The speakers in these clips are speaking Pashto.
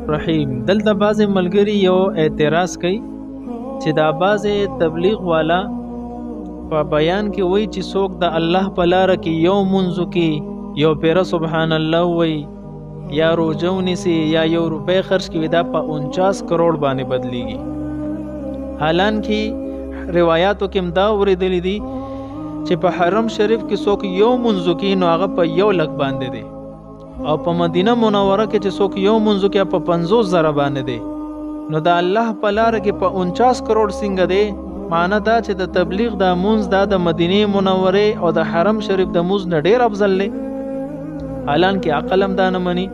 الرحیم. دلته بعضې ملګري یو اعتراض کوي چې دا بعضې تبلیغ والا په بیان کې وایي چې څوک د الله په لاره کې یو منځو کې یو پیره سبحان الله وایي یا روژه ونیسي یا 1 روپۍ خرج کوي دا په 49 کروڑ باندې بدلیږي. حالانکه روایاتو کې هم دا اورېدلي دي چې په حرم شریف کې څوک یو منځو کې نو هغه په 1 لک باندې دی او په مدینه منوره کې چې څوک یو منځو کې په 50,000 باندې دی. نو د الله په لاره کې په 49 کروڑ څنګه دی؟ معنی دا چې د تبلیغ د منځ دا د مدینه منوره او د حرم شریف د منځ نه ډیر افضل دی. حالانکه عقل هم دا نه مني.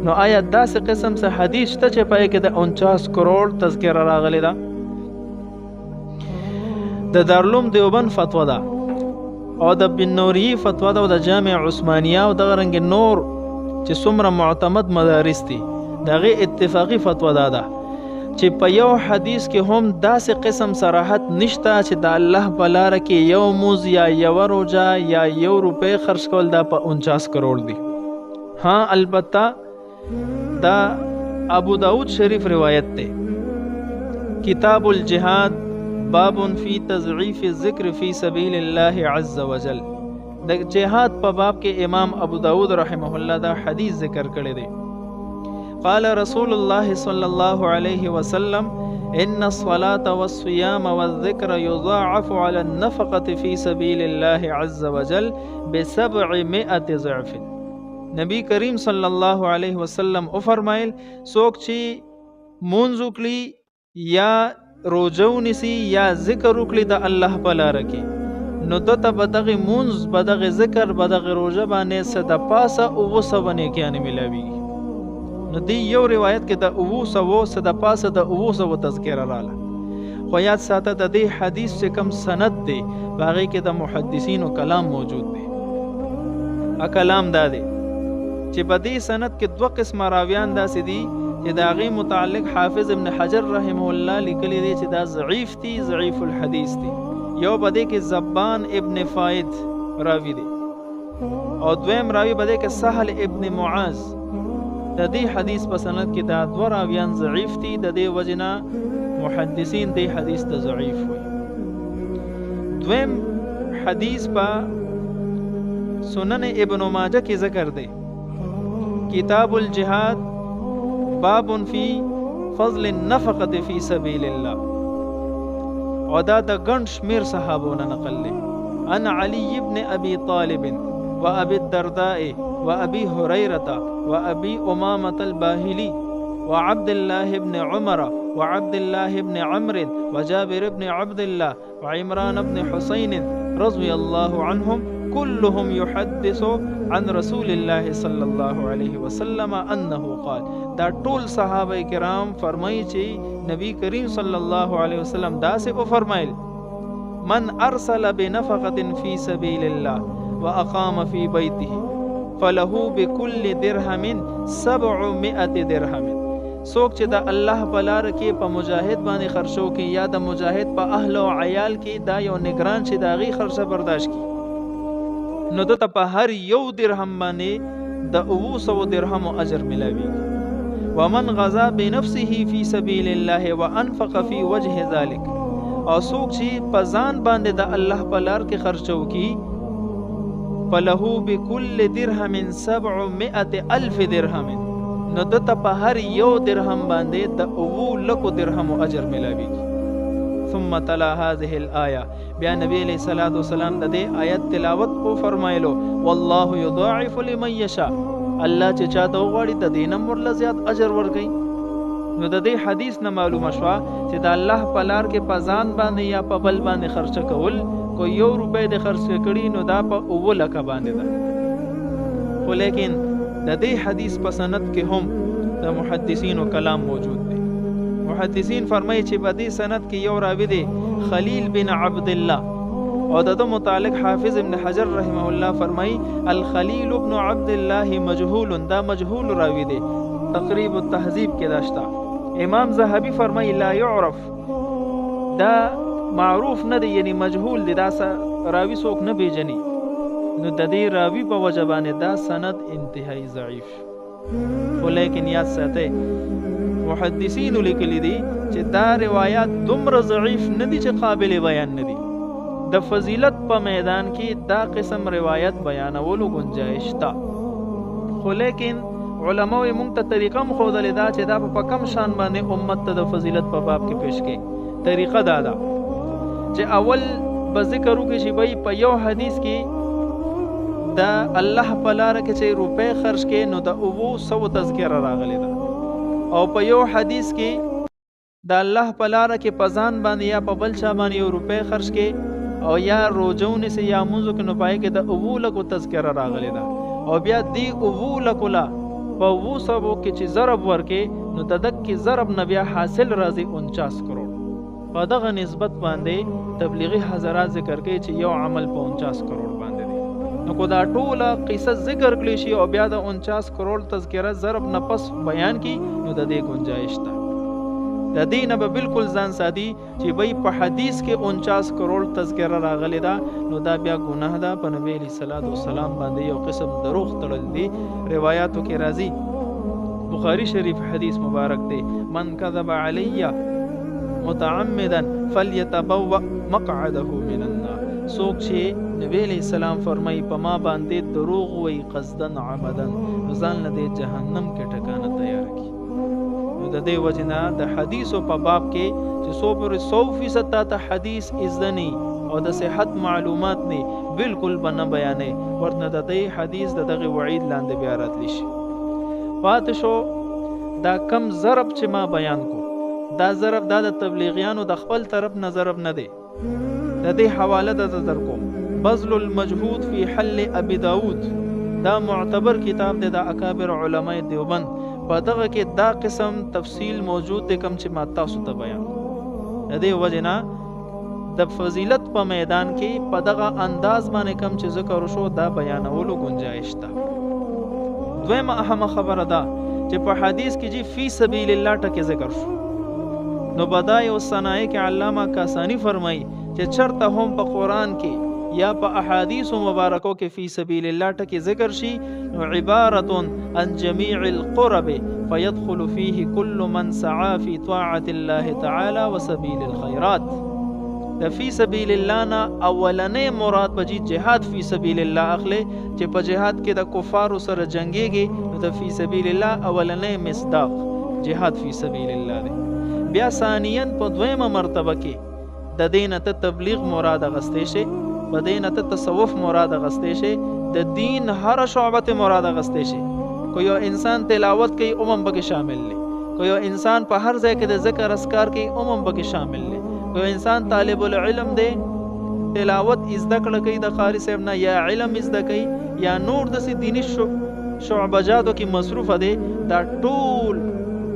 نو آیا داسې قسم څه حدیث شته چې پای کې د 49 کروڑ تذکره راغلی ده؟ د دارالعلوم دیوبند فتوا ده او د بن نوری فتوا ده او د جامع عثمانیه او د رنګ نور چې څومره معتمد مدارس دي دغه اتفاقی فتوا ده چې په یو حدیث کې هم داسې قسم صراحت نشته چې د الله په لاره کې یو موز یا یو روژه یا 1 روپۍ خرج کول دا په 49 کروڑ دي. ها البته دا ابو داود شریف روایت ده. کتاب الجهاد باب فی تضعیف الذکر فی سبیل الله عز وجل. د جهاد په باب کې امام ابو داود رحمه الله دا حدیث ذکر کړی دی. قال رسول الله صلی الله علیه وسلم ان الصلاة والصيام والذکر یضاعف على النفقة فی سبیل الله عز وجل ب700 ضعف. نبی کریم صلی الله علیه وسلم او فرمایل څوک چې مونځ وکړي یا روژه ونیسي یا ذکر وکړي د الله په لاره کې نو دته به دغه مونځ به دغه ذکر به دغه روژه باندې څه د پاسه 900 نیکیانې ملاویږي. نو دی یو روایت کې د 900 څه د پاسه د 900 تذکره رااله. خو یاد ساته د دې حدیث چې کوم سند دی هغې کې د محدثینو کلام موجود دی. کلام دا دی چې په دې سند کې 2 قسمه راویان داسې دي چې د هغې متعلق حافظ ابن حجر رحمه الله لیکلی دی چې دا ضعیف دي، ضعیف الحدیث دي. یو بده کې زبان ابن فائد راوی دی او دویم راوی بده کې سهل ابن معاذ. د دې حدیث په سند کې دا 2 راویان ضعیف دي. د دې وجنه محدثین دې حدیث ته ضعیف وایي. دویم حدیث په سنن ابن ماجه کې ذکر دی. کتاب الجهاد باب فی فضل النفقة فی سبیل الله او دا د ګڼ شمیر صحابونه نقل لي. ان علي بن ابي طالب وابي الدرداء وابي هريره وابي امامه الباهلي وعبد الله بن عمر وعبد الله بن عمرو وجابر بن عبد الله وعمران بن حسين رضي الله عنهم كلهم يحدث عن رسول الله صلى الله عليه وسلم انه قال. دا ټول صحابه کرام فرمایي چې نبی کریم صلی الله علیه وسلم داسې او فرمایل من ارسل بنفقه فی سبیل الله واقام فی بیته فله بكل درهم 700 درهم. څوک چې د الله په لاره کې په مجاهد باندې خرچو کې یا د مجاهد په اهل او عیال کې دا یو نگران چې دا غي خرچه برداشت کی نو دته په هر یو درهم باندې د 900 درهم اجر ملاویږي. ومن غزا بنفسه فی سبیل الله وانفق فی وجه ذلك. او څوک چې په ځان باندې د الله په لار کې خرچو کی فله بكل درهم 700,000 درهم. نو دته په هر یو درهم باندې د 9 درهم اجر ملاویږي. ثم تلا هذه الآية. بیا نبی علیہ الصلوۃ والسلام د دې آیت تلاوت کو فرمایلو والله یضاعف لمن یشاء. الله چې چاته وغواړي د دې نه مرله زیات اجر ورکوي. نو د دې حدیث نه معلومه شوه چې د الله په لار کې په ځان باندې یا په بل باندې خرچه کول کو 1 روپۍ د خرچ کړي نو دا په 9 لک باندې ده. خو لیکن د دې حدیث په سند کې هم د محدثینو کلام موجود دی. محدثین فرمایي چې په دې سند کې یو راوی دی خلیل بن عبد الله او د متعلق حافظ ابن حجر رحمه الله فرمایي الخلیل ابن عبد الله مجهول. دا مجهول راوی دی. تقریب التهذیب کې داشتا. امام ذهبی فرمایي لا يعرف. دا معروف نه دی یعنی مجهول دی. دا راوی څوک نه پیژني. نو د دې راوی په وجه باندې دا سند انتهایی ضعیف. خو لیکن یاد ساتئ محدثینو لیکلی دي چې دا روایات دومره ضعیف نه دي چې قابل بیان نه دي. د فضیلت په میدان کې دا قسم روایت بیانولو گنجائش تا، خو لیکن علماء مونږ ته طریقه مخودلې ده چې دا په کم شان باندې امت ته د فضیلت په باب کې پیش کړي. طریقه دا ده چې اول به ذکر وکړي چې بھئی په یو حدیث کې د الله په لاره کې چې روپۍ خرج کړي نو د 900 تذکره راغلی ده، او په یو حدیث کې د الله په لاره کې په ځان باندې یا په بل چا باندې یو روپۍ خرج کړي او یا روزه ونیسي یا لمونځ وکړي نو پای کې د 900 تذکره راغلی ده، او بیا دې 900 لا په 900 کې چې ضرب ورکړي نو د دک ضرب نه بیا حاصل راځي 49 کروڑ. په دغه نسبت باندې تبلیغي حضرات ذکر کوي چې یو عمل په 49 کروڑ باندې دی. نو کو دا ټوله قصه ذکر کړي شي او بیا د 49 کروڑ تذکره ضرب نه پس بیان کی نو د دې گنجائش ده. د دې نه به بالکل ځان ساتي چې بھئی په حدیث کې 49 کروڑ تذکره راغلی ده نو دا بیا ګناه ده. په نبی علیہ الصلوۃ والسلام باندې یو قسم دروغ تړل دي. روایاتو کې راځي، بخاری شریف حدیث مبارک دی، من کذب علی متعمدا فلیتبوأ مقعده من النار. څوک چې نبی علیہ السلام فرمایي په ما باندې دروغ وایي قصدن عمدن نو ځان له دې جهنم کې ټکانه تیار کړي. نو د دې وجې نه د حدیثو په باب کې چې 100% تا حدیث ازدنی او د صحت معلومات نه بالکل بنه بیانې ورنه د دې حدیث د دغه وعید لاندې بیا راتلی شي. پاتې شو دا کم ضرب چې ما بیان کو، دا ضرب دا د تبلیغیانو د خپل طرف نه ضرب نه دی. د دې حواله د در کوم بذل المجهود فی حل ابي داود، دا معتبر کتاب دی د اکابر علماء دیوبند. په دغه کې دا قسم تفصیل موجود دی کم چې ما تاسو ته بیان. د دې وجه نه د فضیلت په میدان کې په دغه انداز باندې کم چې ذکر شو دا بیانولو گنجائش ده. دویمه اهمه خبره ده چې په حدیث کې جی فی سبیل الله ټکی ذکر شو نو بدای او صنایع کې علامه کاسانی فرمایي چې چرته هم په قرآن کې یا په احادیث مبارکو کې فی سبیل الله ټکی ذکر شي نو عبارت عن جميع القرب فيدخل فيه كل من سعى في طاعة الله تعالى وسبيل الخيرات. د فی سبیل الله نه اولنې مراد په جهاد فی سبیل الله اخلي چې په جهاد کې د کفارو سره جنگيږي نو د فی سبیل الله اولنې مصداق جهاد فی سبیل الله دی. بیا ثانیاً په دویمه مرتبه کې د دین ته تبلیغ مراد غستې شي، په دین ته تصوف مراد غستې شي، د دین هر شعبه مراد غستې شي. کو یو انسان تلاوت کوي اومم بګه شامل لې، کو یو انسان په هر ځای کې د ذکر اذکار کوي اومم بګه شامل لې، کو انسان طالب العلم دی تلاوت ازده کړه کوي د قاری صاحب نه یا علم ازده کوي یا نور د دینی شعبجاتو کې مصروف دی، دا ټول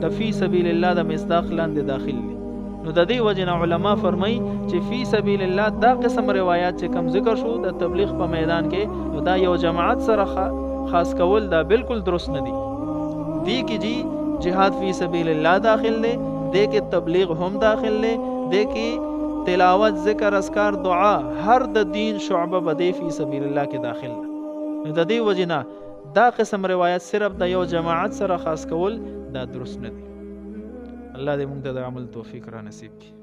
د فی سبیل الله د مصداق لاندې داخل دي. نو د دې وجه نه علما فرمایي چې فی سبیل الله دا قسم روایات چې کم ذکر شو د تبلیغ په میدان کې نو دا یو جماعت سره خاص کول دا بالکل درست نه دي. دی کې جی جهاد فی سبیل الله داخل دی، دی کې تبلیغ هم داخل دی، دی کې تلاوت ذکر اذکار دعا هر د دین شعبه بده فی سبیل الله کې داخل ده. نو د دې وجه نه دا قسم روایت صرف د یو جماعت سره خاص کول دا درست نه دي. الله دې موږ ته د عمل توفیق را نصیب کړي.